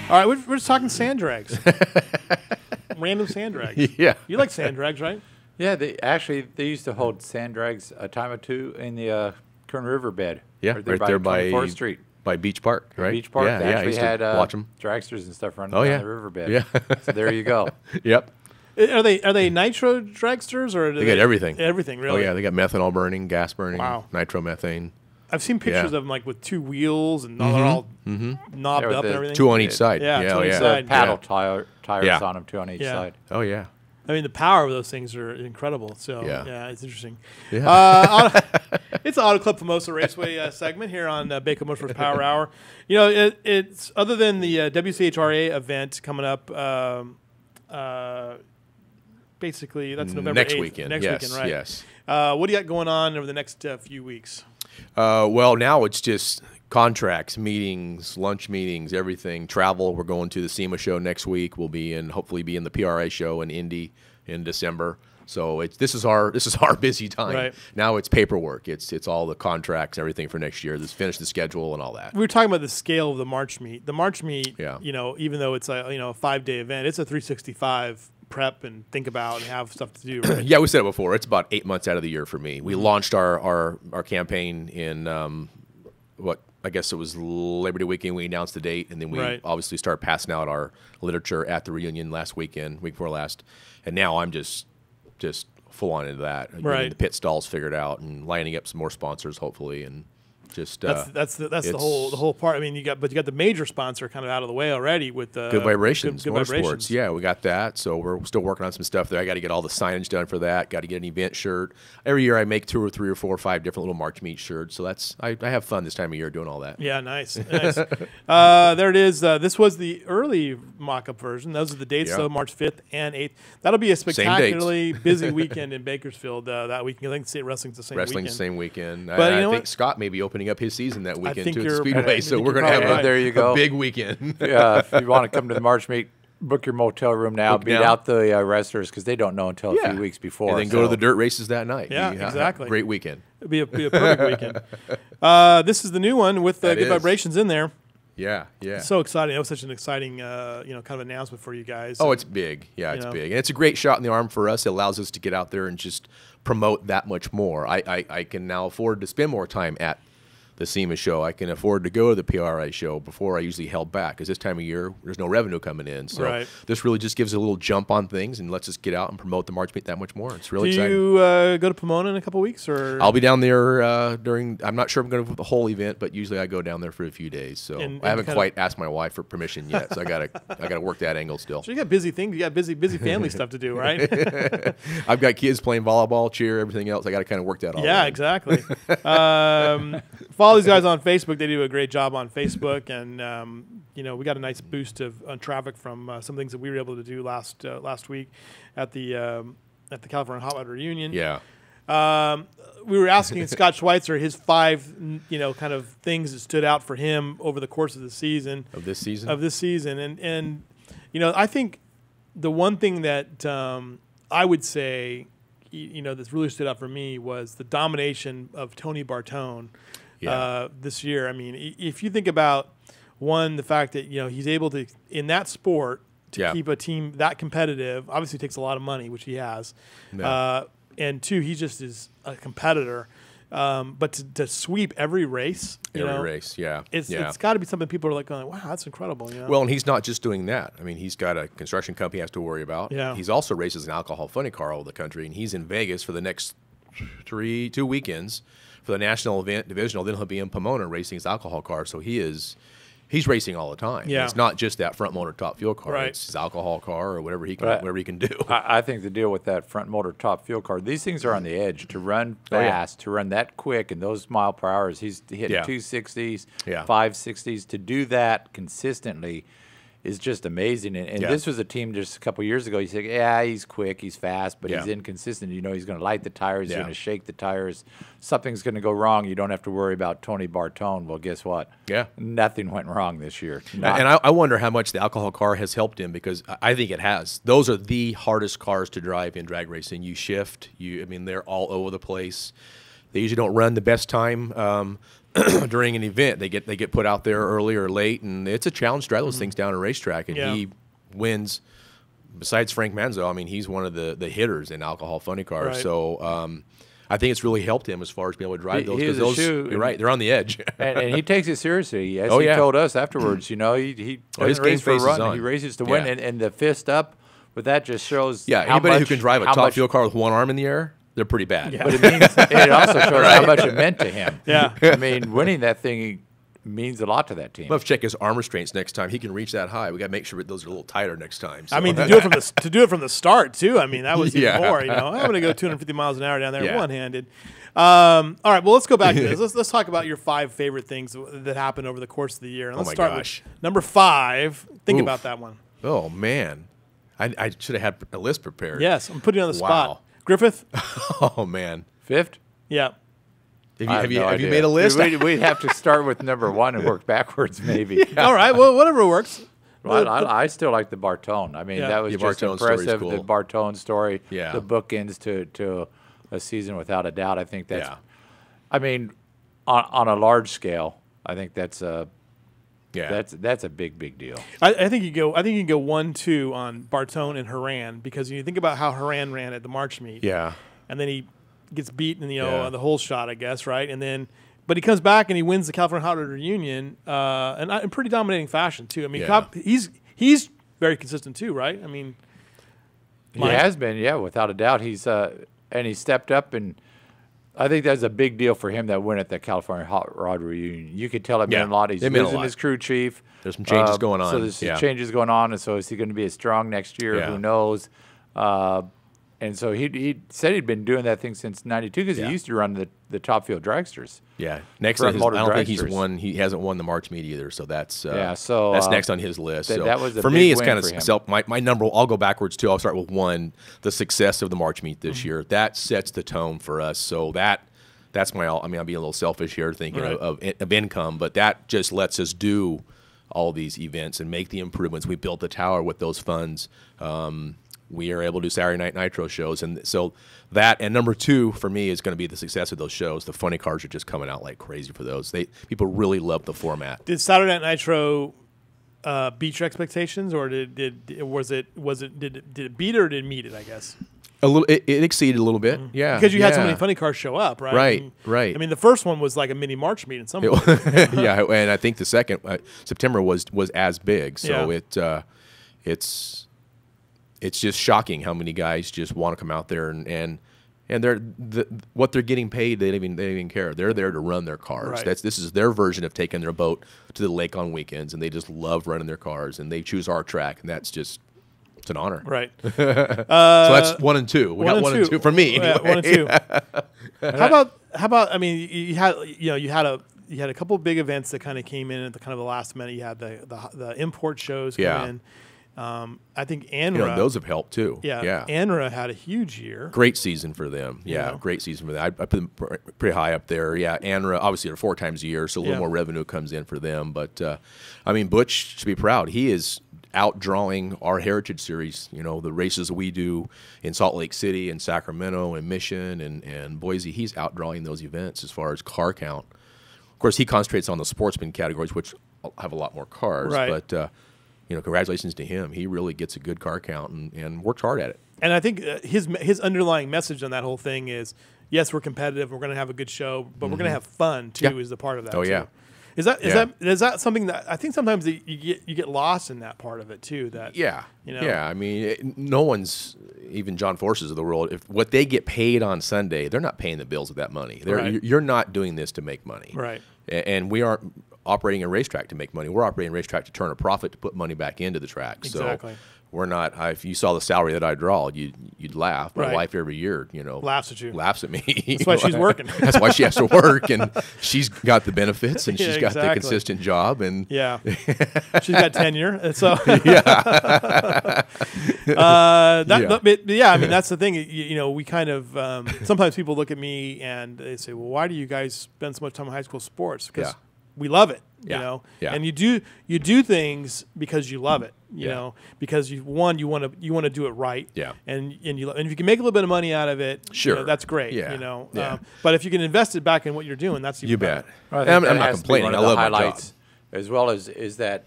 All right, we're just talking sand drags. Random sand drags. Yeah. You like sand drags, right? Yeah, they used to hold sand drags a time or two in the Kern River bed. Yeah, right there by 24th Street. By Beach Park, right? Beach Park. Yeah, They I actually used had to watch them. dragsters and stuff running Oh, down yeah. the riverbed. Yeah. So there you go. Yep. Are they nitro dragsters or They got everything. Everything, really. Oh yeah, they got methanol burning, gas burning, Wow. nitromethane. I've seen pictures of them like with two wheels and they're all knobbed Yeah, with up and the everything. Two on each side. Yeah, two oh, on each yeah. side. The paddle Yeah. tires Yeah. on them, two on each Yeah. side. Oh yeah. I mean, the power of those things are incredible. So Yeah. it's interesting. Yeah. It's the Auto Club Famoso Raceway segment here on Baco Motorsports Power Hour. You know, it's other than the WCHRA event coming up. Basically, that's November Next 8th. weekend. Next yes, weekend, right? Yes. What do you got going on over the next few weeks? Well, now it's just contracts, meetings, lunch meetings, everything. Travel. We're going to the SEMA show next week. We'll hopefully be in the PRA show in Indy in December. So this is our busy time. Right. Now it's paperwork. It's all the contracts, everything for next year. Just finish the schedule and all that. We were talking about the scale of the March meet. The March meet, Yeah. you know, even though it's a 5-day event, it's a 365 prep and think about and have stuff to do. Right? Yeah, we said it before. It's about 8 months out of the year for me. We launched our campaign in I guess it was Labor Day weekend. We announced the date, and then we obviously started passing out our literature at the reunion last weekend, week before last. And now I'm just full on into that. Getting the pit stalls figured out and lining up some more sponsors, hopefully, and just that's the whole part. I mean, you got the major sponsor kind of out of the way already with Good Vibrations, Good Motorsports. Vibrations. Yeah, we got that. So we're still working on some stuff there. I got to get all the signage done for that. Got to get an event shirt. Every year I make 2 or 3 or 4 or 5 different little March meet shirts. So I have fun this time of year doing all that. Yeah, nice. There it is. This was the early mock-up version. Those are the dates, though, March 5th and 8th. That'll be a spectacularly busy weekend in Bakersfield that weekend. I think State Wrestling's the same weekend. Wrestling's the same weekend. But I think Scott may be opening up his season that weekend too at the you're- Speedway. I So think we're you're going to have probably right. There you go. a big weekend. Yeah, if you want to come to the March meet, book your motel room now. Book Beat now. out the wrestlers because they don't know until a few weeks before. And then go to the dirt races that night. Yeah, You have a exactly. Great weekend. It'll be a perfect weekend. This is the new one with That Good is. Vibrations in there. Yeah, yeah. So exciting! That was such an exciting, kind of announcement for you guys. Oh, it's big. Yeah, it's know. big. And it's a great shot in the arm for us. It allows us to get out there and just promote that much more. I can now afford to spend more time at the SEMA show. I can afford to go to the PRA show before I usually held back because this time of year there's no revenue coming in. So this really just gives a little jump on things and lets us get out and promote the March meet that much more. It's really exciting. Do you go to Pomona in a couple weeks, or I'll be down there during. I'm not sure if I'm going to the whole event, but usually I go down there for a few days. So And I haven't kinda- quite asked my wife for permission yet. So I gotta work that angle still. So you got busy things. You got busy family stuff to do, right? I've got kids playing volleyball, cheer, everything else. I got to kind of work that all. Yeah, out. exactly. Follow these guys on Facebook. They do a great job on Facebook, and we got a nice boost on traffic from some things that we were able to do last week at the California Hot Rod Reunion. Yeah. We were asking Scott Schweitzer his 5 kind of things that stood out for him over the course of the season. Of this season. And I think the one thing that I would say that's really stood out for me was the domination of Tony Bartone this year. I mean, if you think about the fact that he's able to in that sport to keep a team that competitive. Obviously, it takes a lot of money, which he has. Yeah. And 2, he just is a competitor. But to sweep every race, it's got to be something people are like going, wow, that's incredible. Well, and he's not just doing that. I mean, he's got a construction company he has to worry about. Yeah. He's also races an alcohol funny car all over the country, and he's in Vegas for the next 2 weekends for the national event divisional. Then he'll be in Pomona racing his alcohol car. So he's racing all the time. Yeah. It's not just that front motor top fuel car. Right. It's his alcohol car or whatever he can do. I think the deal with that front motor top fuel car, these things are on the edge to run fast, to run that quick, and those mile per hours. He's hitting 260s, 560s. To do that consistently is just amazing. And this was a team just a couple years ago. You said, he's quick, he's fast, but he's inconsistent. He's going to light the tires, he's going to shake the tires. Something's going to go wrong. You don't have to worry about Tony Bartone. Well, guess what? Yeah. Nothing went wrong this year. And I wonder how much the alcohol car has helped him because I think it has. Those are the hardest cars to drive in drag racing. You shift. They're all over the place. They usually don't run the best time during an event. They get put out there early or late, and it's a challenge to drive those things down a racetrack. And he wins. Besides Frank Manzo, I mean, he's one of the hitters in alcohol funny cars. Right. So I think it's really helped him as far as being able to drive those. Because those, you're right, they're on the edge. and he takes it seriously. As he told us afterwards, you know, he doesn't race for a run. He races to win. And the fist up, but that just shows anybody who can drive a top fuel car with one arm in the air, they're pretty bad. Yeah. But it also shows how much it meant to him. Yeah. I mean, winning that thing means a lot to that team. We'll have to check his arm restraints next time. He can reach that high. We got to make sure those are a little tighter next time. So. I mean, to do it from the start too. I mean, that was even more. You know, I'm going to go 250 miles an hour down there one-handed. All right, well, let's go back to this. Let's talk about your 5 favorite things that happened over the course of the year. And let's start with number 5. Think about that one. Oh man, I should have had a list prepared. Yes, I'm putting you on the spot. Griffith. Oh man, 5th. Yeah. Have you made a list? We'd have to start with number 1 and work backwards, maybe. All right. Well, whatever works. Well, I still like the Bartone. I mean, that was just impressive. Cool. The Bartone story, the bookends to a season without a doubt. I think that's. I mean, on a large scale, I think that's a. That's a big deal. I think you go. I think you can go 1-2 on Bartone and Horan, because you think about how Horan ran at the March meet. Yeah. And then he gets beaten, on the whole shot, I guess, right? And then, but he comes back and he wins the California Hot Rod Reunion, and in pretty dominating fashion too. I mean, he's very consistent too, right? I mean, he has been, without a doubt. He's and he stepped up, and I think that's a big deal for him, that win at the California Hot Rod Reunion. You could tell it meant a lot. He's losing his crew chief. There's some changes going on. So there's some changes going on, and so is he going to be as strong next year? Who knows? And so he said he'd been doing that thing since '92, because he used to run the Top Field dragsters. Yeah, next on his, I don't think he's won. He hasn't won the March meet either, so that's so that's next on his list. So that was a for big me, it's win kind for of him. self. My number. I'll go backwards too. I'll start with 1. The success of the March meet this year, that sets the tone for us. So that's my. I mean, I'm being a little selfish here, thinking of income, but that just lets us do all these events and make the improvements. We built the tower with those funds. We are able to do Saturday Night Nitro shows, and so that, and number 2 for me is going to be the success of those shows. The funny cars are just coming out like crazy for those. People really love the format. Did Saturday Night Nitro beat your expectations, or did it beat or did it meet it? I guess a little. It exceeded a little bit, because you had so many funny cars show up, right? Right. I mean, the first one was like a mini March meet in some way. Yeah, and I think the second September was as big. So it's just shocking how many guys just want to come out there and they're what they're getting paid. They don't even care. They're there to run their cars. Right. This is their version of taking their boat to the lake on weekends, and they just love running their cars, and they choose our track, and it's an honor. Right. So that's 1 and 2. We got 1 and 2 for me. Anyway. 1 and 2. How about? I mean, you had a couple of big events that kind of came in at the kind of the last minute. You had the import shows come in. I think ANRA. Those have helped too. Yeah. ANRA had a huge year. Great season for them. Yeah, great season for them. I put them pretty high up there. Yeah, ANRA, obviously they're 4 times a year, so a little more revenue comes in for them. But, I mean, Butch should be proud. He is outdrawing our Heritage Series, the races that we do in Salt Lake City and Sacramento and Mission and Boise. He's outdrawing those events as far as car count. Of course, he concentrates on the sportsman categories, which have a lot more cars. Right. But, congratulations to him. He really gets a good car count and works hard at it. And I think his underlying message on that whole thing is, yes, we're competitive, we're going to have a good show, but we're going to have fun too. Is the part of that? Oh too. yeah. Is that something that I think sometimes you get lost in that part of it too? That yeah. I mean, no one's, even John Forces of the world. If what they get paid on Sunday, they're not paying the bills with that money. You're not doing this to make money, right? And we aren't operating a racetrack to make money. We're operating a racetrack to turn a profit, to put money back into the track. Exactly. So we're not. If you saw the salary that I draw, you'd laugh. My wife every year, laughs at you. Laughs at me. That's why she's working. That's why she has to work, and she's got the benefits, and she's got the consistent job, and she's got tenure. So yeah. I mean, that's the thing. We kind of sometimes people look at me and they say, "Well, why do you guys spend so much time in high school sports?" Because we love it. You Yeah. know, Yeah. and you do things because you love it. You know, because you want to do it right. Yeah. And if you can make a little bit of money out of it, sure, you know, that's great. Yeah. You know, Yeah. But if you can invest it back in what you're doing, that's even You better. bet. Well, I'm not complaining. I love my job. As well as is that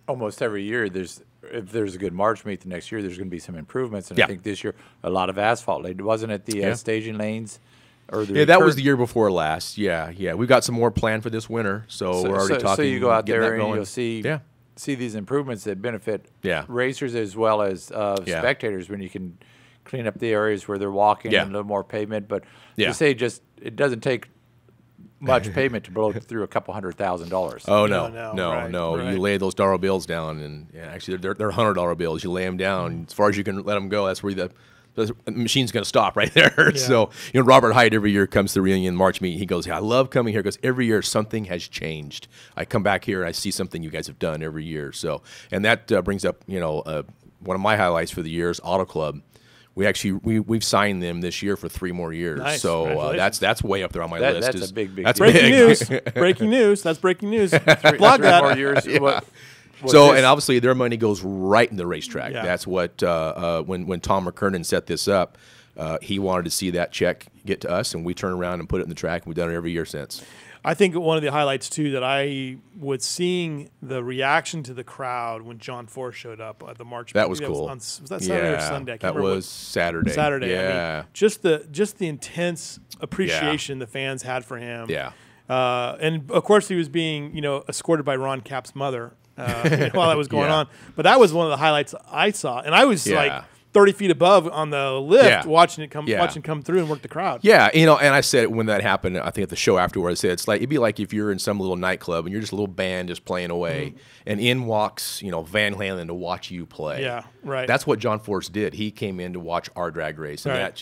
almost every year if there's a good March meet the next year, there's going to be some improvements. And I think this year a lot of asphalt laid. Wasn't it the staging lanes? Or that was the year before last. Yeah. We've got some more planned for this winter, so we're already talking. So you go out there and you'll see these improvements that benefit Yeah. racers as well as spectators when you can clean up the areas where they're walking and a little more pavement. But to say it doesn't take much pavement to blow through a couple $100,000. Oh no. Right. You lay those dollar bills down, and actually they're $100 bills. You lay them down as far as you can let them go. That's where the machine's going to stop right there. Yeah. So, Robert Hyde every year comes to the reunion March meet. He goes, I love coming here because every year something has changed. I come back here and I see something you guys have done every year. So, and that brings up, one of my highlights for the year is Auto Club. We've signed them this year for 3 more years. Nice. So that's way up there on my list. That's a big that's deal. Breaking news. Breaking news. That's breaking news. Blog that. 3 more years. Yeah. So, and obviously their money goes right in the racetrack. Yeah. That's what, when Tom McKernan set this up, he wanted to see that check get to us, and we turn around and put it in the track, and we've done it every year since. I think one of the highlights, too, that I was seeing the reaction to the crowd when John Force showed up at the March. That was cool. Was that Saturday or Sunday? I can't that remember was Saturday. Saturday. Yeah. I mean, just the intense appreciation the fans had for him. Yeah. And, of course, he was being, escorted by Ron Capp's mother while that was going on. But that was one of the highlights I saw. And I was like 30 feet above on the lift watching it come through and work the crowd. Yeah, and I said when that happened, I think at the show afterwards, I said it'd be like if you're in some little nightclub and you're just a little band just playing away, and in walks Van Halen to watch you play. Yeah, right. That's what John Force did. He came in to watch our drag race, and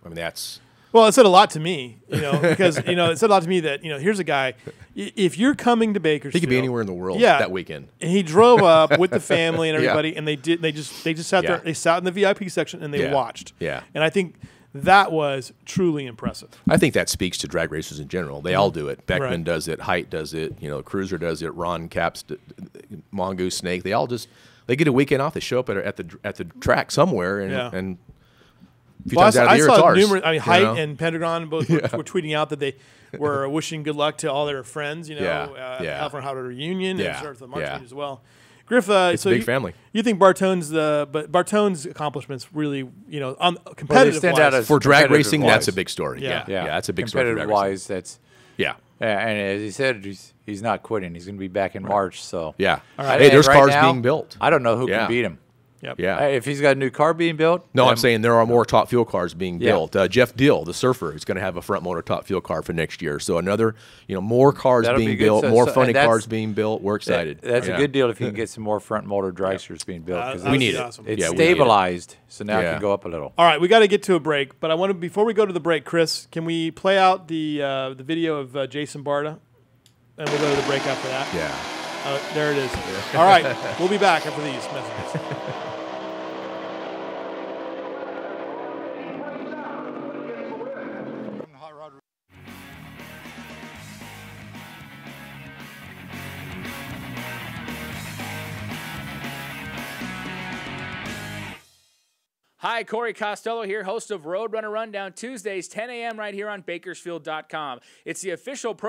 that's. Well, it said a lot to me, because it said a lot to me that here's a guy. If you're coming to Bakersfield, he could be anywhere in the world that weekend. And he drove up with the family and everybody, and they just sat there. They sat in the VIP section and they watched. Yeah, and I think that was truly impressive. I think that speaks to drag racers in general. They all do it. Beckman does it. Height does it. Cruiser does it. Ron Capps, Mongoose, Snake. They get a weekend off. They show up at the track somewhere and. I saw numerous. I mean, Height and Pentagon both were tweeting out that they were wishing good luck to all their friends. California Howard reunion and the March meet as well. Griff, it's so a big family. You think Bartone's accomplishments really, on competitive wise, for drag racing, that's a big story. Yeah, that's a big story. Competitive wise, that's Yeah, and as he said, he's not quitting. He's going to be back in March. So yeah. All right. Hey, there's cars being built. I don't know who can beat him. Yep. Yeah. If he's got a new car being built. No, I'm saying there are more top fuel cars being built. Jeff Dill, the surfer, is going to have a front motor top fuel car for next year. So another, more cars being built, more funny cars being built. We're excited. That's a good deal if you can get some more front motor dragsters being built. We need it. Awesome. It's stabilized, so now it can go up a little. All right, we got to get to a break, but before we go to the break, Chris, can we play out the video of Jason Barta, and we'll go to the break after that? Yeah. There it is. All right, we'll be back after these messages. Hi, Corey Costello here, host of Roadrunner Rundown Tuesdays, 10 a.m. right here on Bakersfield.com. It's the official program.